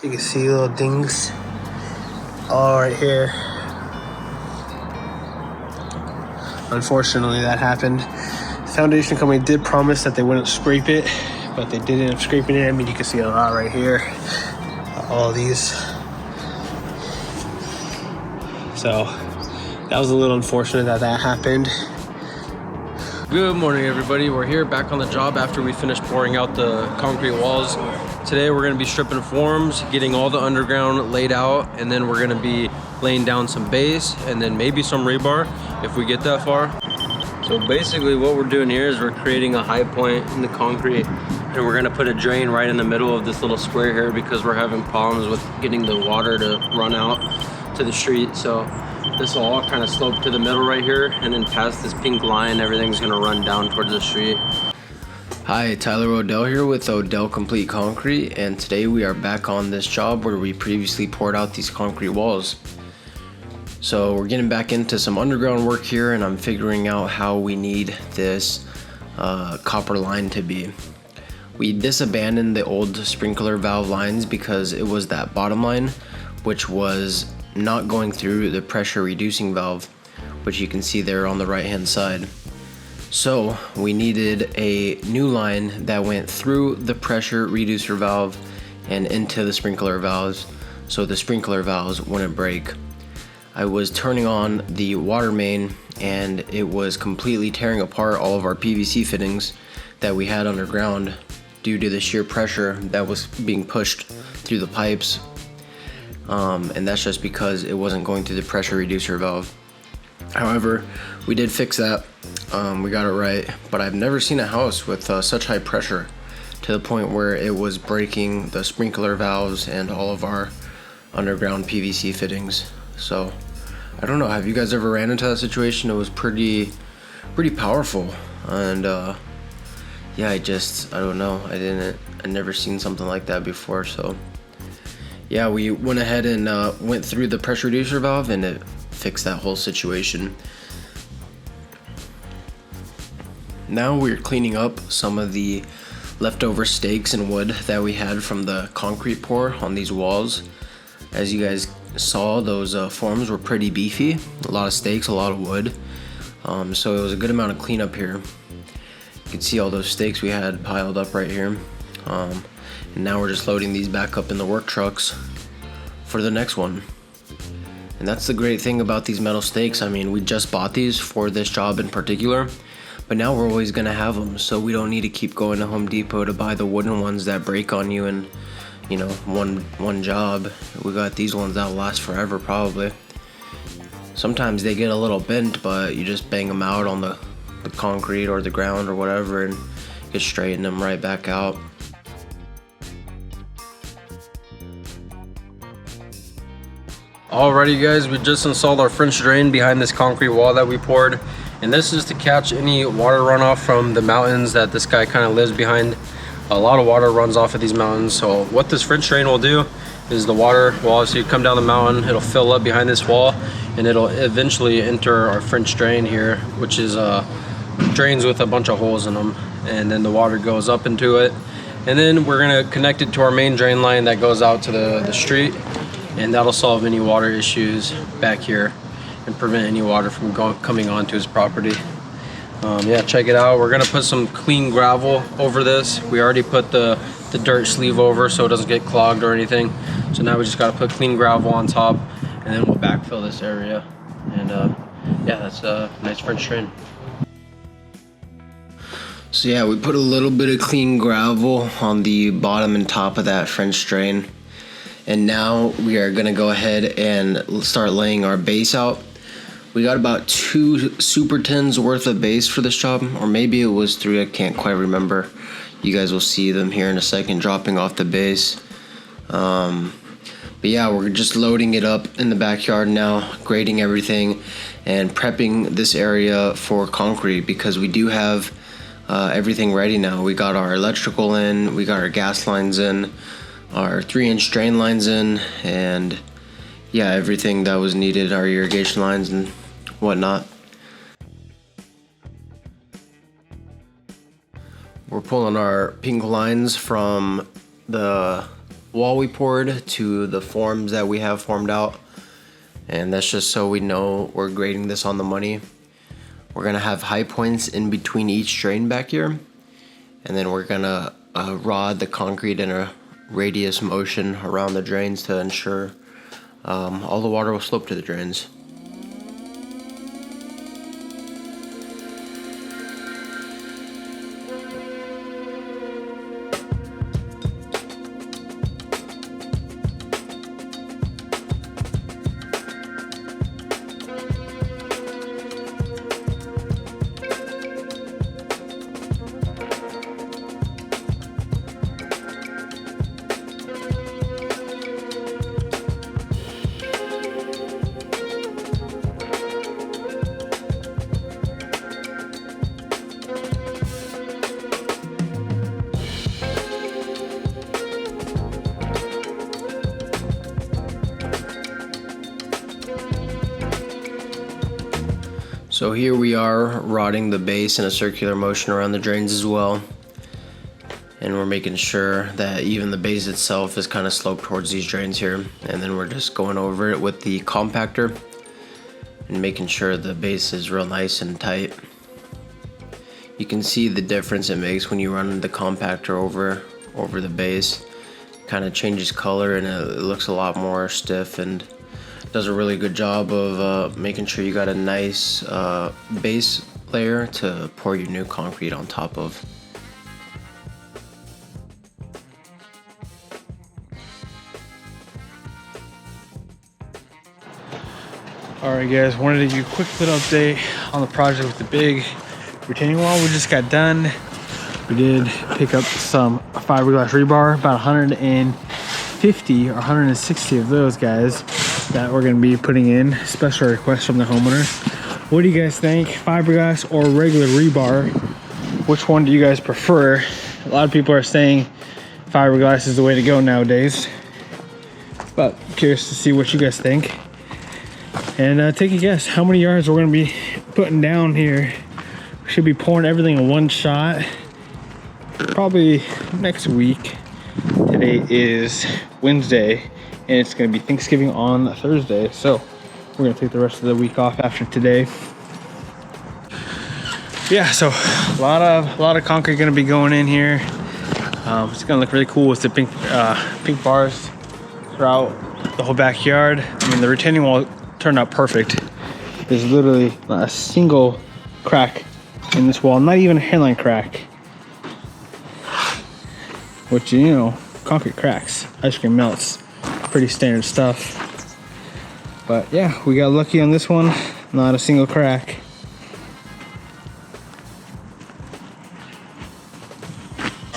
You can see little dings all right here. Unfortunately, that happened. The foundation company did promise that they wouldn't scrape it, but they did end up scraping it. I mean, you can see a lot right here. All these. So that was a little unfortunate that happened. Good morning, everybody. We're here back on the job after we finished pouring out the concrete walls. Today we're going to be stripping forms, getting all the underground laid out, and then we're going to be laying down some base and then maybe some rebar if we get that far. So basically what we're doing here is we're creating a high point in the concrete, and we're going to put a drain right in the middle of this little square here because we're having problems with getting the water to run out to the street. So this will all kind of slope to the middle right here, and then past this pink line, everything's gonna run down towards the street. Hi, Tyler Odell here with Odell Complete Concrete, and today we are back on this job where we previously poured out these concrete walls. So we're getting back into some underground work here, and I'm figuring out how we need this copper line to be. We disabandoned the old sprinkler valve lines because it was that bottom line, which was not going through the pressure reducing valve, which you can see there on the right hand side. So we needed a new line that went through the pressure reducer valve and into the sprinkler valves, so the sprinkler valves wouldn't break. I was turning on the water main and it was completely tearing apart all of our PVC fittings that we had underground due to the sheer pressure that was being pushed through the pipes. And that's just because it wasn't going through the pressure reducer valve. However, we did fix that. We got it right, but I've never seen a house with such high pressure to the point where it was breaking the sprinkler valves and all of our underground PVC fittings. So I don't know, have you guys ever ran into that situation? It was pretty powerful, and yeah, I don't know, I never seen something like that before. So yeah, we went ahead and went through the pressure reducer valve, and it fixed that whole situation. Now we're cleaning up some of the leftover stakes and wood that we had from the concrete pour on these walls. As you guys saw, those forms were pretty beefy, a lot of stakes, a lot of wood. So it was a good amount of cleanup here. You can see all those stakes we had piled up right here. And now we're just loading these back up in the work trucks for the next one. And that's the great thing about these metal stakes. I mean, we just bought these for this job in particular, but now we're always gonna have them, so we don't need to keep going to Home Depot to buy the wooden ones that break on you in, you know, one job. We got these ones that'll last forever probably. Sometimes they get a little bent, but you just bang them out on the concrete or the ground or whatever, and you can straighten them right back out. Alrighty guys, we just installed our French drain behind this concrete wall that we poured, and this is to catch any water runoff from the mountains that this guy kind of lives behind. A lot of water runs off of these mountains, so what this French drain will do is the water will obviously come down the mountain, it'll fill up behind this wall, and it'll eventually enter our French drain here, which is drains with a bunch of holes in them, and then the water goes up into it, and then we're going to connect it to our main drain line that goes out to the street, and that'll solve any water issues back here and prevent any water from coming onto his property. Yeah, check it out. We're gonna put some clean gravel over this. We already put the dirt sleeve over so it doesn't get clogged or anything. So now we just gotta put clean gravel on top, and then we'll backfill this area. And yeah, that's a nice French drain. So yeah, we put a little bit of clean gravel on the bottom and top of that French drain. And now we are gonna go ahead and start laying our base out. We got about 2 super tins worth of base for this job, or maybe it was 3, I can't quite remember. You guys will see them here in a second dropping off the base. But yeah, we're just loading it up in the backyard now, grading everything and prepping this area for concrete, because we do have everything ready now. We got our electrical in, we got our gas lines in, our 3-inch drain lines in, and yeah, everything that was needed, our irrigation lines and whatnot. We're pulling our pink lines from the wall we poured to the forms that we have formed out. And that's just so we know we're grading this on the money. We're gonna have high points in between each drain back here. And then we're gonna rod the concrete in a radius motion around the drains to ensure all the water will slope to the drains. So here we are rodding the base in a circular motion around the drains as well. And we're making sure that even the base itself is kind of sloped towards these drains here. And then we're just going over it with the compactor and making sure the base is real nice and tight. You can see the difference it makes when you run the compactor over the base. It kind of changes color and it looks a lot more stiff and does a really good job of making sure you got a nice base layer to pour your new concrete on top of. Alright guys, wanted to give you a quick little update on the project with the big retaining wall we just got done. We did pick up some fiberglass rebar, about 150 or 160 of those guys that we're going to be putting in. Special request from the homeowner. What do you guys think? Fiberglass or regular rebar? Which one do you guys prefer? A lot of people are saying fiberglass is the way to go nowadays, but I'm curious to see what you guys think. And take a guess how many yards we're going to be putting down here. We should be pouring everything in one shot probably next week. Today is Wednesday and it's going to be Thanksgiving on Thursday, so we're going to take the rest of the week off after today. Yeah, so a lot of concrete going to be going in here. It's going to look really cool with the pink bars throughout the whole backyard. I mean, the retaining wall turned out perfect. There's literally not a single crack in this wall, not even a hairline crack. Which, you know, concrete cracks, ice cream melts, pretty standard stuff. But yeah, we got lucky on this one, not a single crack.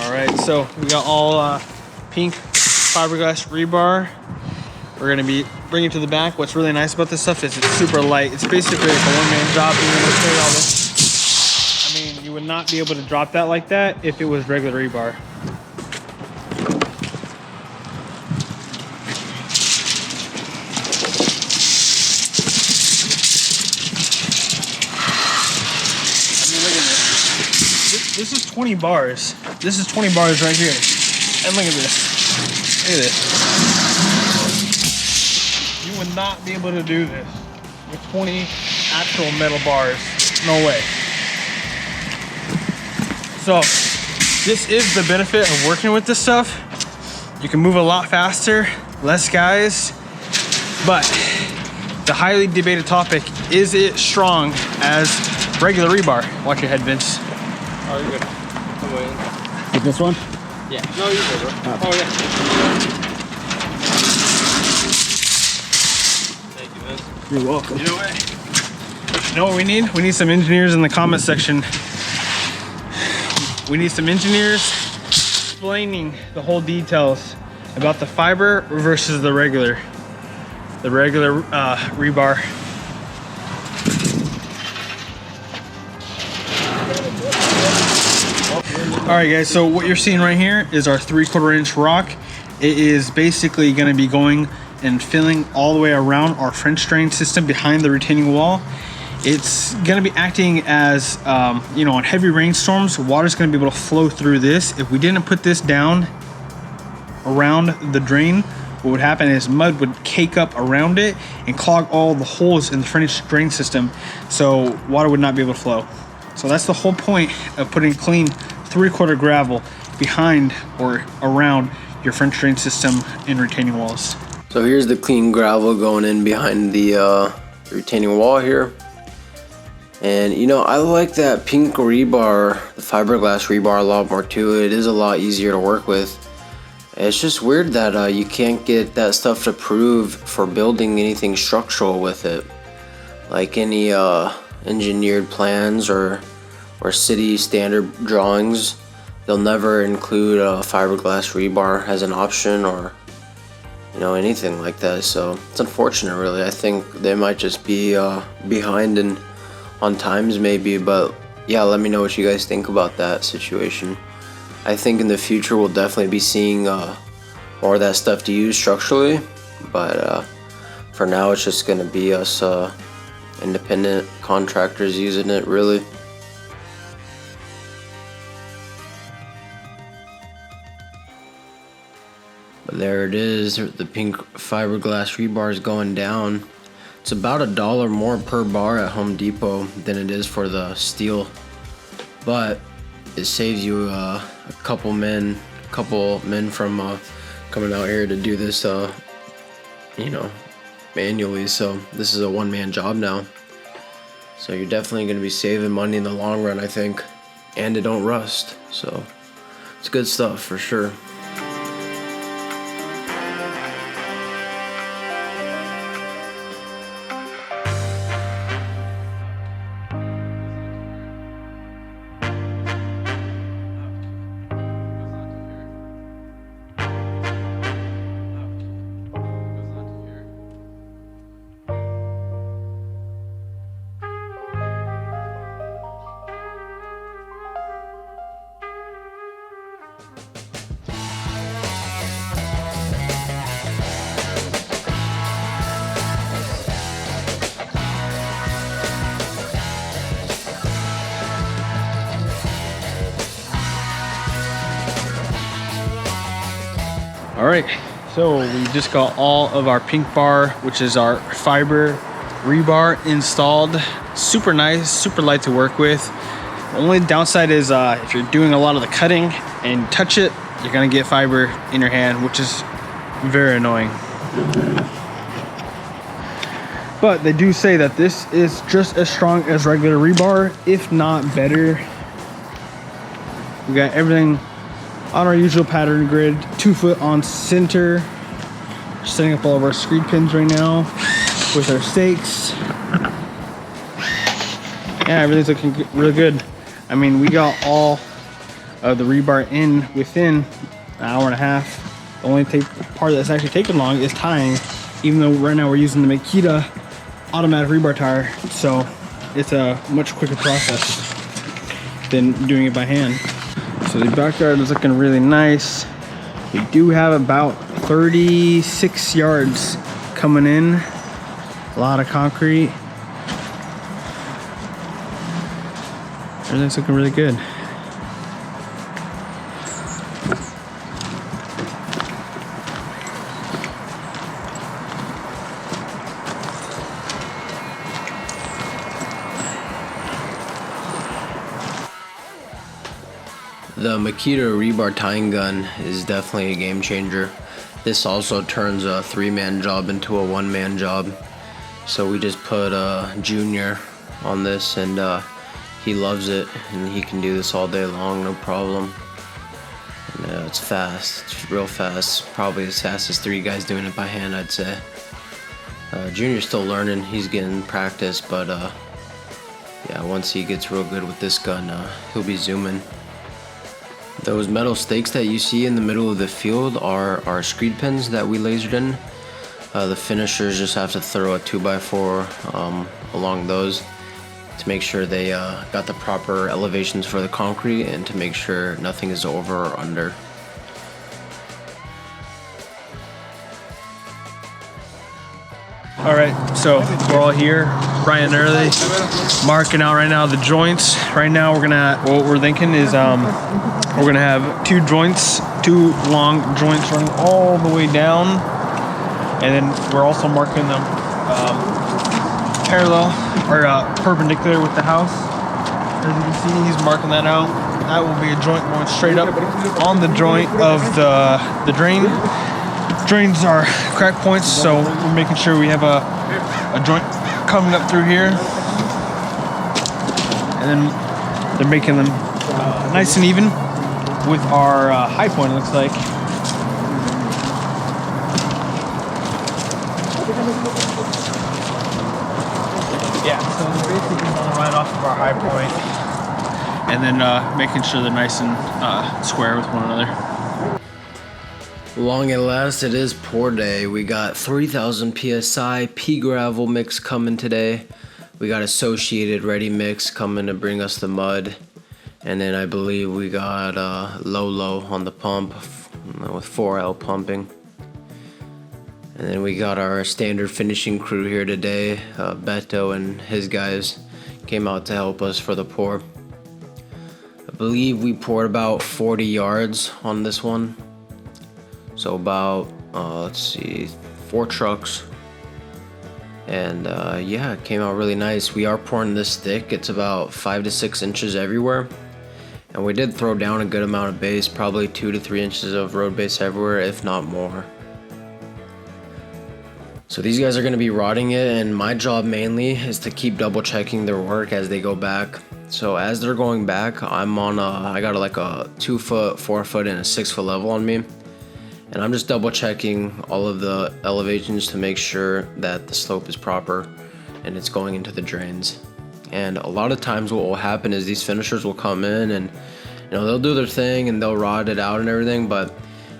All right, so we got all pink fiberglass rebar. We're gonna be bringing it to the back. What's really nice about this stuff is it's super light. It's basically like a one-man job being able to carry all this. I mean, you would not be able to drop that like that if it was regular rebar. This is 20 bars. This is 20 bars right here. And look at this. Look at this. You would not be able to do this with 20 actual metal bars. No way. So this is the benefit of working with this stuff. You can move a lot faster, less guys, but the highly debated topic, is it strong as regular rebar? Watch your head, Vince. Oh, you're good. I'm waiting. With this one? Yeah. No, you're good, bro. Oh, yeah. Thank you, man. You're welcome. You know what we need? We need some engineers in the comment section. We need some engineers explaining the whole details about the fiber versus the regular rebar. All right guys, so what you're seeing right here is our 3/4 inch rock. It is basically going to be going and filling all the way around our French drain system behind the retaining wall. It's going to be acting as, you know, on heavy rainstorms, water's going to be able to flow through this. If we didn't put this down, around the drain, what would happen is mud would cake up around it and clog all the holes in the French drain system, so water would not be able to flow. So that's the whole point of putting clean 3/4 gravel behind or around your French drain system and retaining walls. So here's the clean gravel going in behind the retaining wall here. And you know, I like that pink rebar, the fiberglass rebar, a lot more too. It is a lot easier to work with. It's just weird that you can't get that stuff approved for building anything structural with it. Like any engineered plans or city standard drawings, they'll never include a fiberglass rebar as an option, or you know, anything like that. So it's unfortunate, really. I think they might just be behind and on times maybe, but yeah, let me know what you guys think about that situation. I think in the future we'll definitely be seeing more of that stuff to use structurally, but for now it's just gonna be us independent contractors using it, really. But there it is, the pink fiberglass rebar is going down. It's about $1 more per bar at Home Depot than it is for the steel, but it saves you a couple men from coming out here to do this, you know, manually. So this is a one-man job now. So you're definitely going to be saving money in the long run, I think, and it don't rust. So it's good stuff for sure. All right, so we just got all of our pink bar, which is our fiber rebar, installed. Super nice, super light to work with. The only downside is if you're doing a lot of the cutting and touch it, you're gonna get fiber in your hand, which is very annoying. But they do say that this is just as strong as regular rebar, if not better. We got everything on our usual pattern grid, 2 foot on center. Setting up all of our screed pins right now with our stakes. Yeah, everything's looking really good. I mean, we got all of the rebar in within an hour and a half. The only part that's actually taken long is tying, even though right now we're using the Makita automatic rebar tire, so it's a much quicker process than doing it by hand. So the backyard is looking really nice. We do have about 36 yards coming in. A lot of concrete. Everything's looking really good. The Makita rebar tying gun is definitely a game changer. This also turns a 3-man job into a 1-man job. So we just put Junior on this, and he loves it, and he can do this all day long, no problem. And, it's fast, it's real fast. Probably as fast as 3 guys doing it by hand, I'd say. Junior's still learning, he's getting practice, but yeah, once he gets real good with this gun, he'll be zooming. Those metal stakes that you see in the middle of the field are our screed pins that we lasered in. The finishers just have to throw a 2x4 along those to make sure they got the proper elevations for the concrete and to make sure nothing is over or under. All right, so we're all here, bright and early, marking out right now the joints. Right now what we're thinking is we're gonna have 2 joints 2 long joints running all the way down, and then we're also marking them parallel or perpendicular with the house. As you can see, he's marking that out. That will be a joint going straight up on the joint of the drain. Drains are crack points, so we're making sure we have a joint coming up through here, and then they're making them nice and even with our high point, it looks like. Yeah, so they're basically going right off of our high point, and then making sure they're nice and square with one another. Long at last, it is pour day. We got 3,000 PSI pea gravel mix coming today. We got Associated ready mix coming to bring us the mud. And then I believe we got Lolo on the pump with 4L pumping. And then we got our standard finishing crew here today. Beto and his guys came out to help us for the pour. I believe we poured about 40 yards on this one. So about, let's see, 4 trucks. And yeah, it came out really nice. We are pouring this thick. It's about 5 to 6 inches everywhere. And we did throw down a good amount of base, probably 2 to 3 inches of road base everywhere, if not more. So these guys are going to be rodding it, and my job mainly is to keep double checking their work as they go back. So as they're going back, I'm on I got like a 2 foot, 4 foot, and a 6 foot level on me. And I'm just double checking all of the elevations to make sure that the slope is proper and it's going into the drains. And a lot of times what will happen is these finishers will come in and they'll do their thing and they'll rod it out and everything, but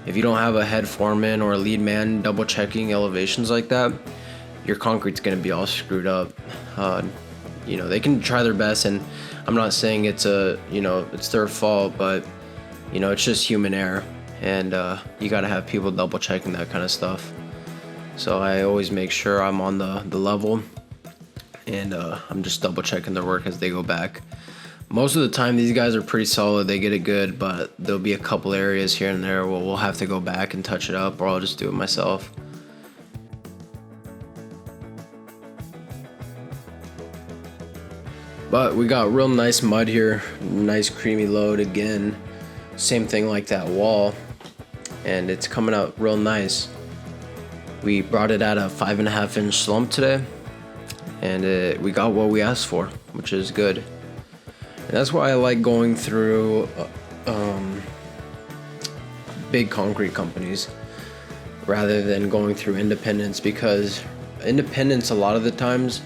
if you don't have a head foreman or a lead man double checking elevations like that, your concrete's gonna be all screwed up. They can try their best, and I'm not saying it's it's their fault, but it's just human error. And you gotta have people double checking that kind of stuff. So I always make sure I'm on the level, and I'm just double checking their work as they go back. Most of the time these guys are pretty solid, they get it good, but there'll be a couple areas here and there where we'll have to go back and touch it up, or I'll just do it myself. But we got real nice mud here, nice creamy load again. Same thing like that wall. And it's coming out real nice. We brought it at a 5.5 inch slump today, and we got what we asked for, which is good. And that's why I like going through big concrete companies rather than going through independents, because independents, a lot of the times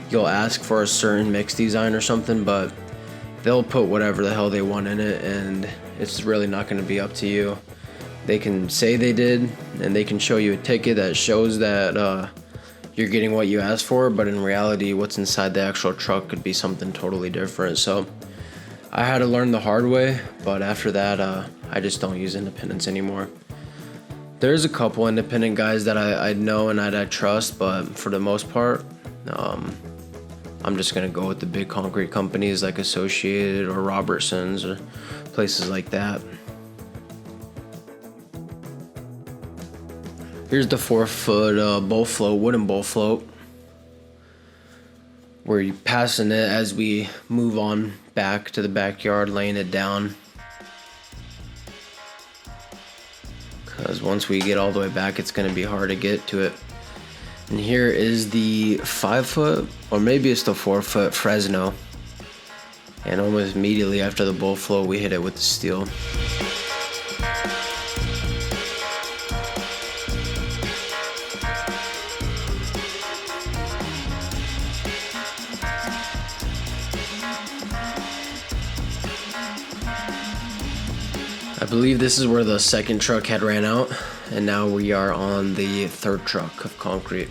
you'll ask for a certain mix design or something, but they'll put whatever the hell they want in it, and it's really not going to be up to you. They can say they did, and they can show you a ticket that shows that you're getting what you asked for, but in reality, what's inside the actual truck could be something totally different. So I had to learn the hard way, but after that, I just don't use independents anymore. There's a couple independent guys that I know and I trust, but for the most part, I'm just gonna go with the big concrete companies like Associated or Robertson's or places like that. Here's the 4 foot bowl float, wooden bowl float. We're passing it as we move on back to the backyard, laying it down. Because once we get all the way back, it's gonna be hard to get to it. And here is the 5 foot, or maybe it's the 4 foot Fresno. And almost immediately after the bowl float, we hit it with the steel. I believe this is where the second truck had ran out, and now we are on the third truck of concrete.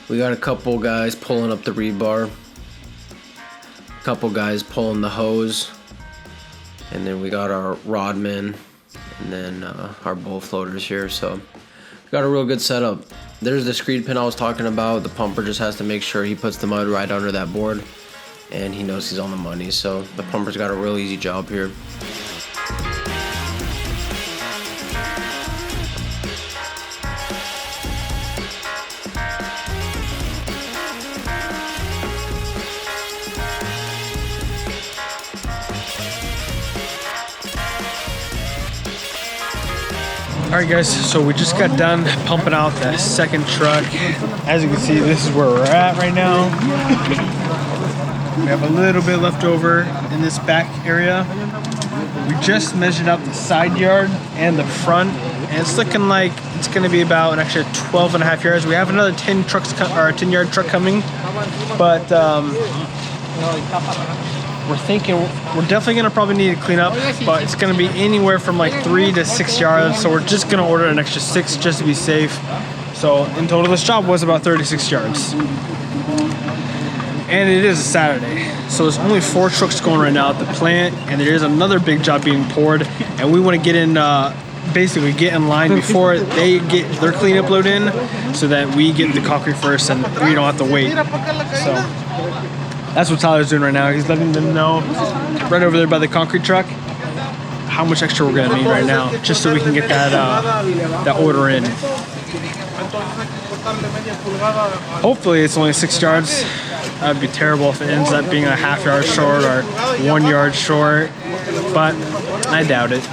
We got a couple guys pulling up the rebar, a couple guys pulling the hose, and then we got our rodmen, and then our bowl floaters here. So we got a real good setup. There's the screed pin I was talking about. The pumper just has to make sure he puts the mud right under that board. and he knows he's on the money. So the plumber's got a real easy job here. All right guys, so we just got done pumping out the second truck. As you can see, this is where we're at right now. We have a little bit left over in this back area. We just measured out the side yard and the front, and it's looking like it's gonna be about an extra 12.5 yards. We have another 10 yard truck coming, but we're thinking we're definitely gonna probably need to clean up, but it's gonna be anywhere from like 3 to 6 yards. So we're just gonna order an extra 6 just to be safe. So in total, this job was about 36 yards. And it is a Saturday. So there's only 4 trucks going right now at the plant, and there is another big job being poured. And we wanna get in, basically get in line before they get their cleanup load in, so that we get the concrete first and we don't have to wait. So that's what Tyler's doing right now. He's letting them know right over there by the concrete truck how much extra we're gonna need right now, just so we can get that order in. Hopefully it's only 6 yards. That'd be terrible if it ends up being a ½ yard short or 1 yard short, but I doubt it.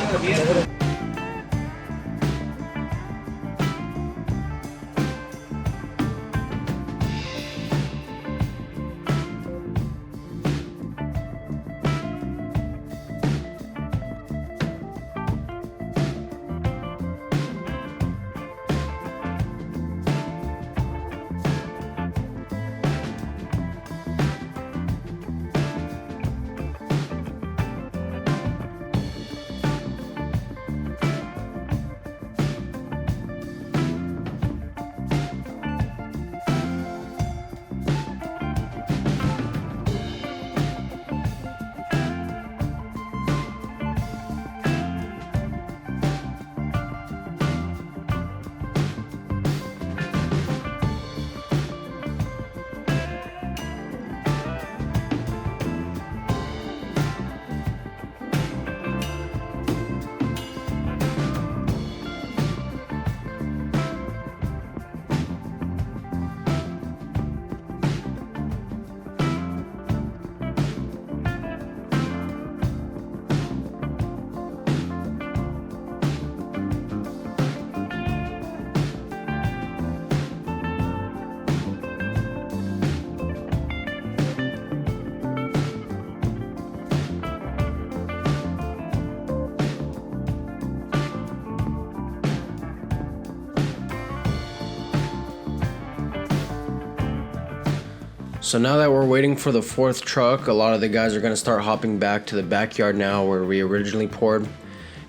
So now that we're waiting for the 4th truck, a lot of the guys are going to start hopping back to the backyard now where we originally poured,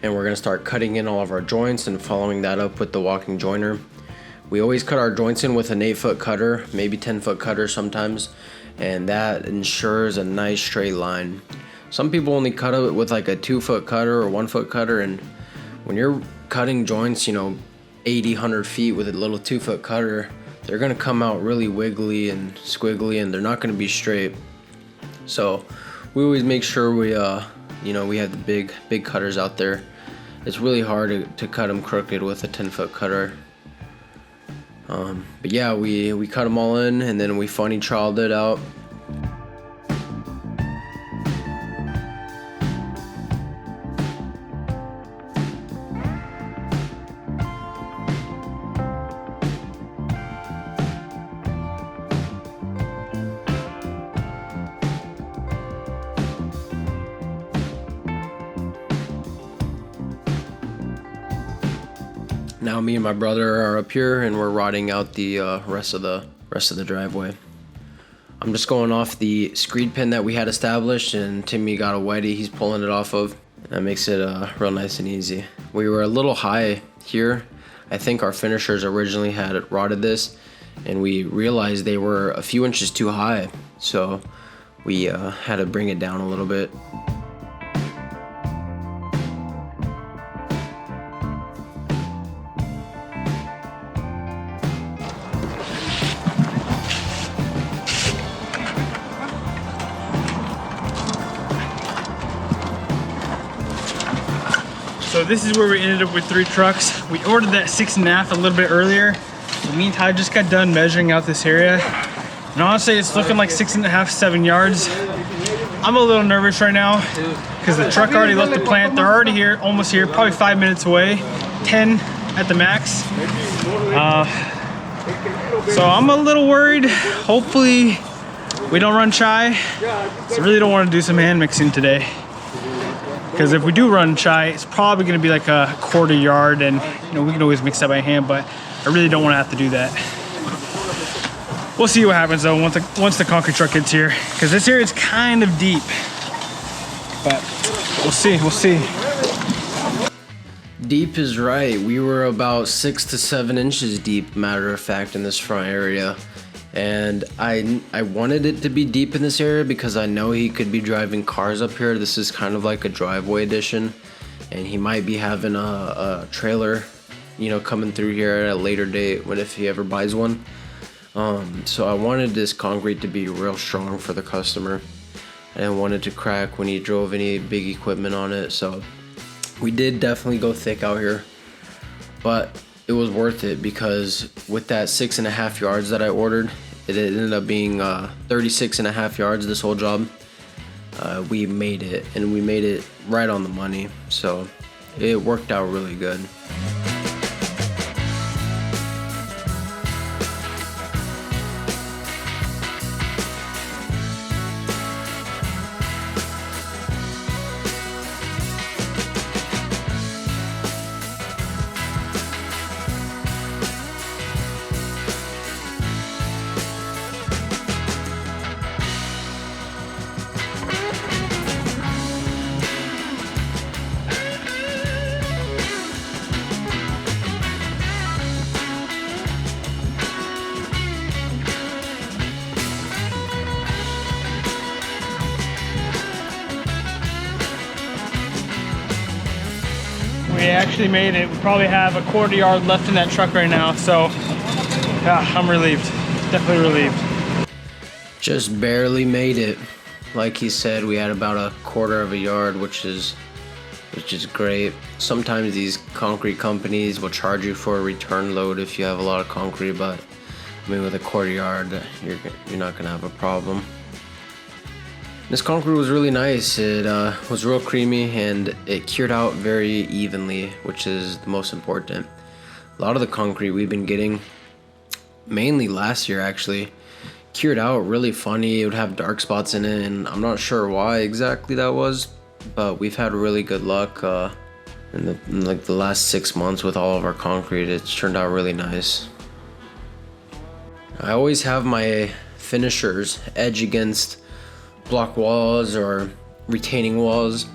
and we're going to start cutting in all of our joints and following that up with the walking joiner. We always cut our joints in with an 8-foot cutter, maybe 10-foot cutter sometimes, and that ensures a nice straight line. Some people only cut it with like a 2-foot cutter or 1-foot cutter, and when you're cutting joints, 80, 100 feet with a little 2-foot cutter, they're gonna come out really wiggly and squiggly, and they're not gonna be straight. So we always make sure we we have the big cutters out there. It's really hard to cut them crooked with a 10-foot cutter. But yeah, we cut them all in, and then we funny trialed it out. Now me and my brother are up here, and we're rodding out the rest of the driveway. I'm just going off the screed pin that we had established, and Timmy got a weddy he's pulling it off of. That makes it real nice and easy. We were a little high here. I think our finishers originally had rodded this, and we realized they were a few inches too high, so we had to bring it down a little bit. So this is where we ended up with 3 trucks. We ordered that 6.5 a little bit earlier. Me and Ty just got done measuring out this area. And honestly, it's looking like 6.5, 7 yards. I'm a little nervous right now because the truck already left the plant. They're already here, almost here, probably 5 minutes away, 10 at the max. So I'm a little worried. Hopefully we don't run shy. So I really don't want to do some hand mixing today. Because if we do run shy, it's probably going to be like a 1/4 yard, and you know we can always mix that by hand, but I really don't want to have to do that. We'll see what happens though once the concrete truck gets here, because this area is kind of deep. But we'll see, we'll see. Deep is right. We were about 6 to 7 inches deep, matter of fact, in this front area. And I wanted it to be deep in this area because I know he could be driving cars up here. This is kind of like a driveway addition, and he might be having a trailer, you know, coming through here at a later date if he ever buys one. So I wanted this concrete to be real strong for the customer. I didn't want it to crack when he drove any big equipment on it. So we did definitely go thick out here, but it was worth it because with that 6.5 yards that I ordered, it ended up being 36.5 yards this whole job. We made it, and we made it right on the money. So it worked out really good. We actually made it. We probably have a 1/4 yard left in that truck right now, so yeah, I'm relieved. Definitely relieved. Just barely made it. Like he said, we had about a 1/4 of a yard, which is great. Sometimes these concrete companies will charge you for a return load if you have a lot of concrete, but I mean with a 1/4 yard, you're not gonna have a problem. This concrete was really nice. It was real creamy, and it cured out very evenly, which is the most important. A lot of the concrete we've been getting, mainly last year actually, cured out really funny. It would have dark spots in it, and I'm not sure why exactly that was, but we've had really good luck in like the last 6 months with all of our concrete. It's turned out really nice. I always have my finishers edge against block walls or retaining walls,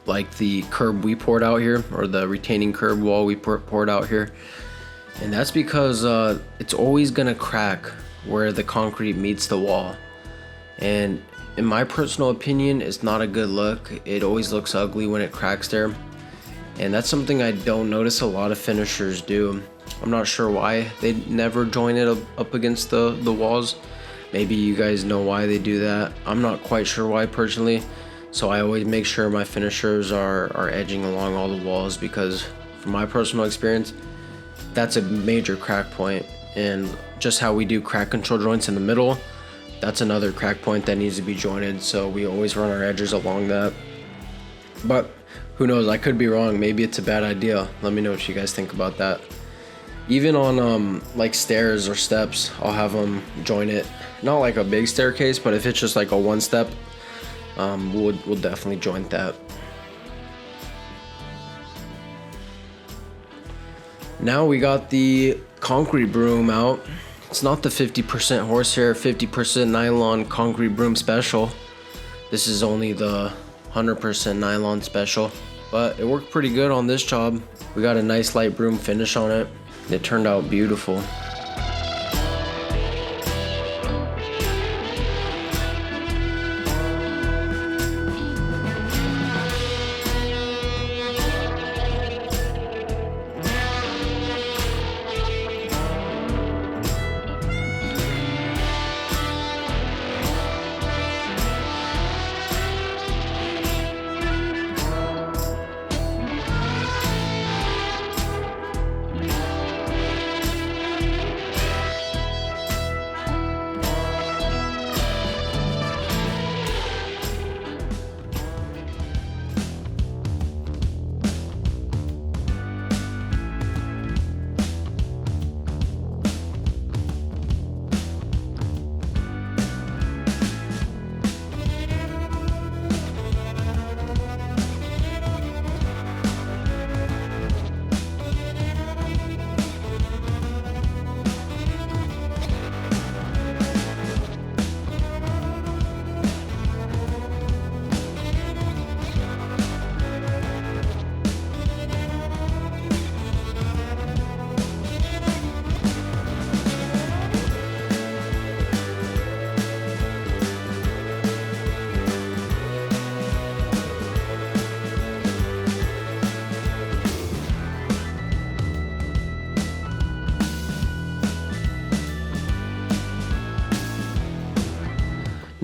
like the curb we poured out here, or the retaining curb wall we poured out here. And that's because it's always gonna crack where the concrete meets the wall, and in my personal opinion, it's not a good look. It always looks ugly when it cracks there, and that's something I don't notice a lot of finishers do. I'm not sure why they never join it up against the walls. Maybe you guys know why they do that. I'm not quite sure why personally. So I always make sure my finishers are edging along all the walls, because from my personal experience, that's a major crack point. And just how we do crack control joints in the middle, that's another crack point that needs to be jointed. So we always run our edges along that. But who knows, I could be wrong. Maybe it's a bad idea. Let me know what you guys think about that. Even on like stairs or steps, I'll have them join it. Not like a big staircase, but if it's just like a 1 step, we'll definitely joint that. Now we got the concrete broom out. It's not the 50% horsehair, 50% nylon concrete broom special. This is only the 100% nylon special, but it worked pretty good on this job. We got a nice light broom finish on it. It turned out beautiful.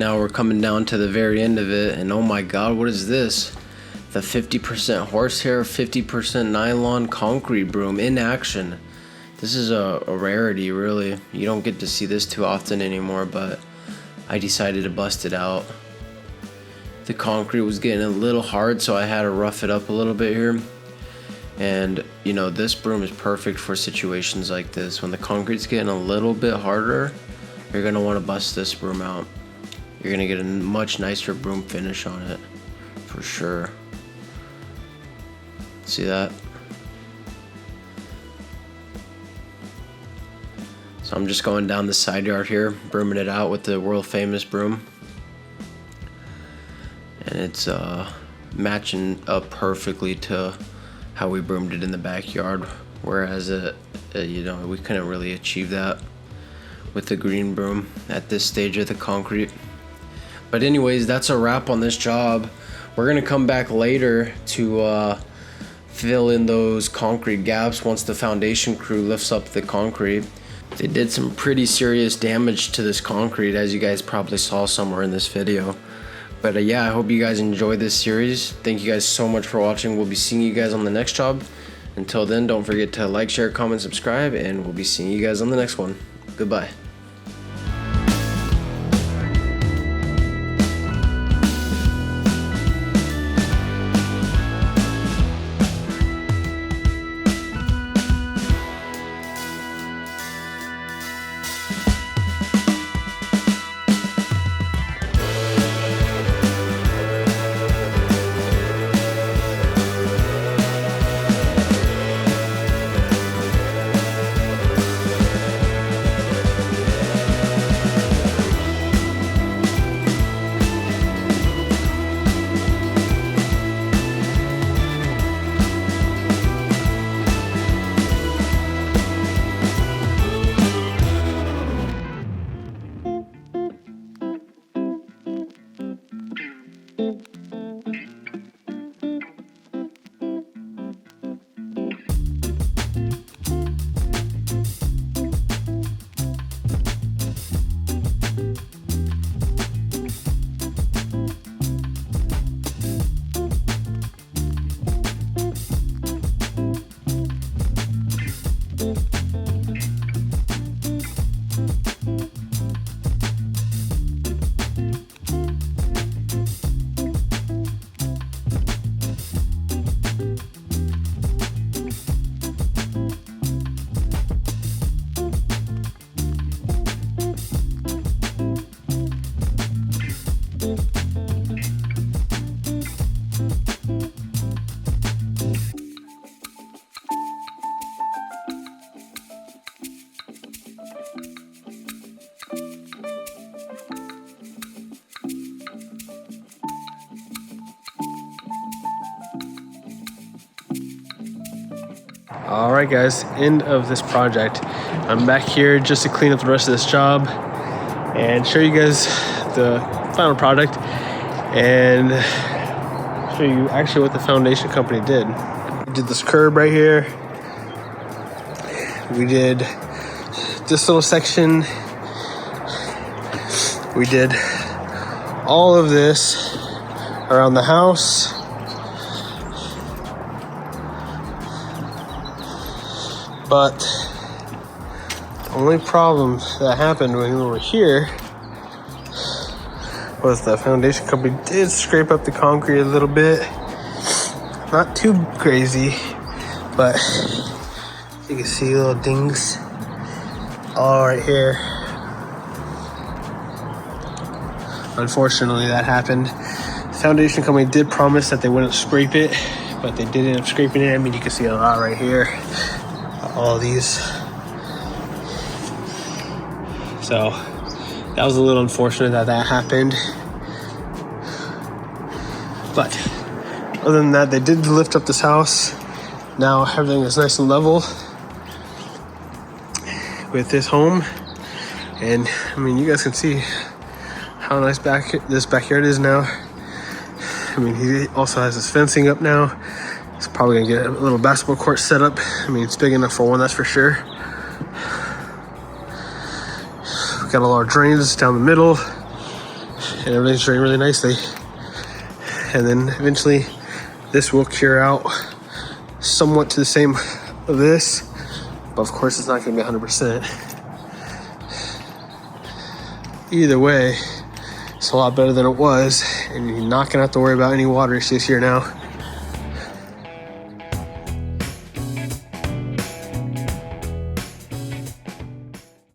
now we're coming down to the very end of it, and oh my god, what is this? The 50% horsehair, 50% nylon concrete broom in action. This is a rarity, really. You don't get to see this too often anymore, but I decided to bust it out. The concrete was getting a little hard, so I had to rough it up a little bit here. And you know, this broom is perfect for situations like this. When the concrete's getting a little bit harder, you're gonna want to bust this broom out. You're gonna get a much nicer broom finish on it, for sure. See that? So I'm just going down the side yard here, brooming it out with the world famous broom. And it's matching up perfectly to how we broomed it in the backyard. Whereas, you know, we couldn't really achieve that with the green broom at this stage of the concrete. But anyways, that's a wrap on this job. We're gonna come back later to fill in those concrete gaps once the foundation crew lifts up the concrete. They did some pretty serious damage to this concrete, as you guys probably saw somewhere in this video. But yeah, I hope you guys enjoyed this series. Thank you guys so much for watching. We'll be seeing you guys on the next job. Until then, don't forget to like, share, comment, subscribe, and we'll be seeing you guys on the next one. Goodbye. All right, guys, end of this project. I'm back here just to clean up the rest of this job and show you guys the final product and show you actually what the foundation company did. We did this curb right here. We did this little section. We did all of this around the house. But the only problem that happened when we were here was the foundation company did scrape up the concrete a little bit. Not too crazy, but you can see little dings all right here. Unfortunately, that happened. The foundation company did promise that they wouldn't scrape it, but they did end up scraping it. I mean, you can see a lot right here. All these. So that was a little unfortunate that that happened. But other than that, they did lift up this house. Now everything is nice and level with this home. And I mean, you guys can see how nice this backyard is now. I mean, he also has his fencing up now. He's probably gonna get a little basketball court set up. I mean, it's big enough for one, that's for sure. We got a lot of drains down the middle. and everything's drained really nicely. And then eventually this will cure out somewhat to the same of this, but of course it's not going to be 100%. Either way, it's a lot better than it was, and you're not going to have to worry about any water issues here now.